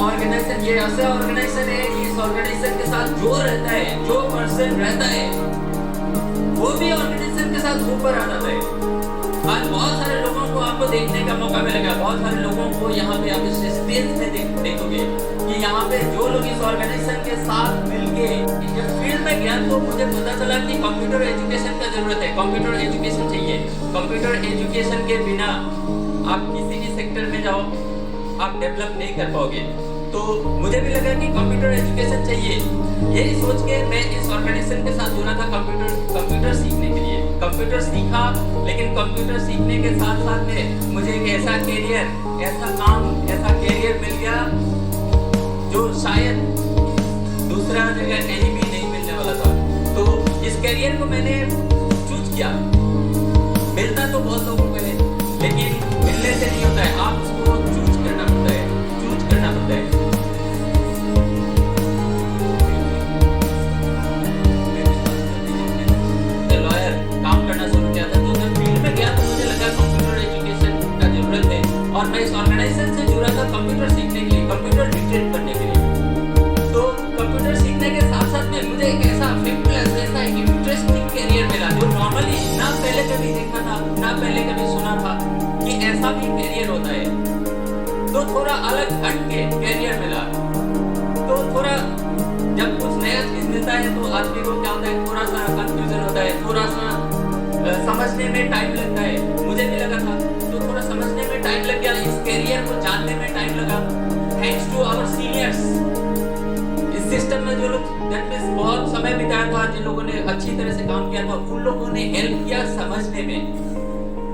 Organisation ये ऐसा organisation है कि इस ऑर्गेनाइजेशन के साथ जो रहता है, जो पर्सन रहता है, वो भी ऑर्गेनाइजेशन के साथ ऊपर आ जाता है। आज बहुत सारे लोगों को आपको देखने का मौका मिलेगा, बहुत सारे लोगों को यहाँ पे आप इस स्टेज में देखोगे कि यहाँ पे जो लोग इस ऑर्गेनाइजेशन के साथ मिलके जब फील्ड में गया तो मुझे पता चला कि कंप्यूटर एजुकेशन का जरूरत है, कंप्यूटर एजुकेशन चाहिए। कंप्यूटर एजुकेशन के बिना आप किसी भी सेक्टर में जाओ आप डेवलप नहीं कर पाओगे। तो मुझे भी लगा कि कंप्यूटर एजुकेशन चाहिए। यही सोच के मैं इस ऑर्गेनाइजेशन के साथ जुड़ा था कंप्यूटर सीखने के लिए। कंप्यूटर सीखा, लेकिन कंप्यूटर सीखने के साथ साथ में मुझे एक ऐसा कैरियर, ऐसा काम, ऐसा कैरियर मिल गया जो शायद दूसरा जगह कहीं भी नहीं मिलने वाला था। तो इस कैरियर को मैंने चूज किया। मिलता तो बहुत लोगों को है, लेकिन मिलने से नहीं होता है, आप उसको चूज करना पड़ता है, चूज करना पड़ता है। और मैं इस ऑर्गेनाइजेशन से जुड़ा था कंप्यूटर सीखने के लिए, कंप्यूटर रिट्रीट करने के लिए। तो कंप्यूटर सीखने के साथ साथ में मुझे एक ऐसा ऐसा एक इंटरेस्टिंग कैरियर मिला जो नॉर्मली ना पहले कभी देखा था, ना पहले कभी सुना था कि ऐसा भी कैरियर होता है। तो थोड़ा अलग हट के कैरियर मिला। तो थोड़ा जब कुछ नया चीज मिलता है तो आदमी को क्या होता है, थोड़ा सा कंफ्यूजन होता है, थोड़ा सा समझने में टाइम लगता है। मुझे भी लगा था, तो थोड़ा समझने में टाइम लग गया, इस कैरियर को जानने में टाइम लगा। थैंक्स टू आवर सीनियर्स, इस सिस्टम में जो लोग बहुत समय बिताया था, जिन लोगों ने अच्छी तरह से काम किया था, उन लोगों ने हेल्प किया समझने में।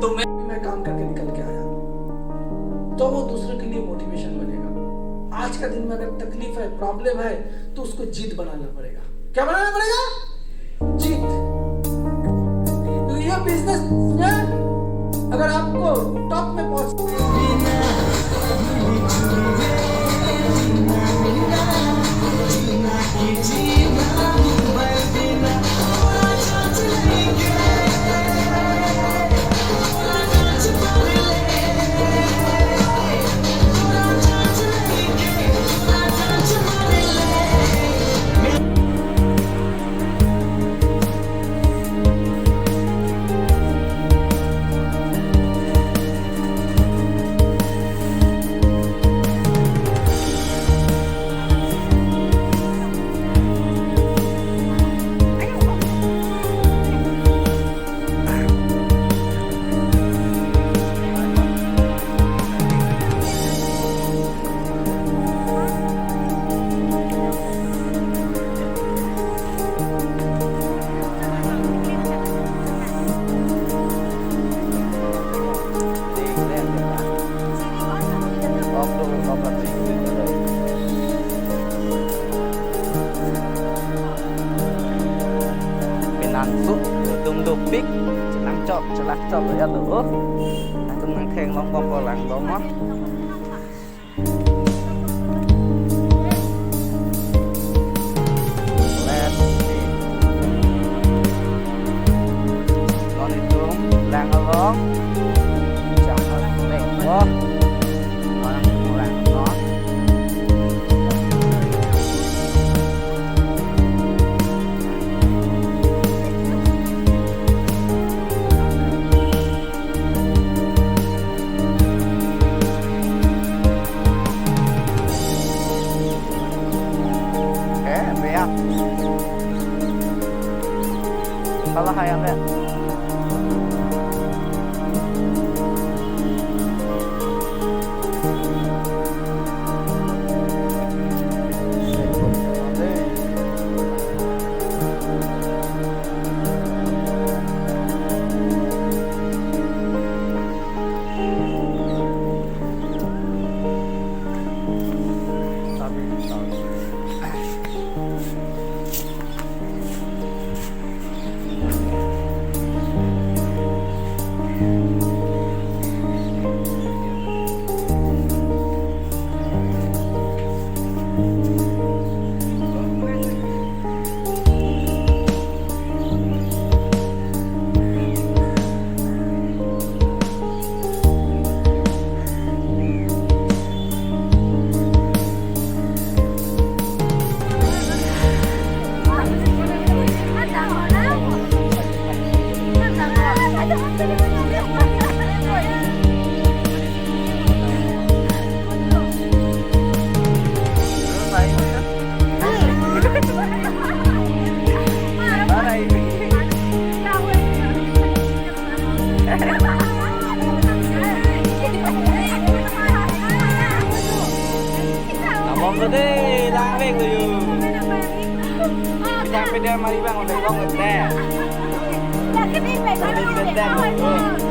तो मैं काम करके निकल के आया तो वो दूसरे के लिए मोटिवेशन बनेगा। आज का दिन में अगर तकलीफ है, प्रॉब्लम है, तो उसको जीत बनाना पड़ेगा। क्या बनाना पड़ेगा? जीत। ये बिजनेस में अगर आपको टॉप में Big celak cop ya tuh. Aku nangkeng longkong kolang lomot. Let's see. Nonitum lang along. Jangan tengok. Orang kurang non. Salah hayang deh. Udah, lang ko yun. Sampai dia mari bang, udah kong udah. Là cái biết về nó Udah để ganda thôi. mo.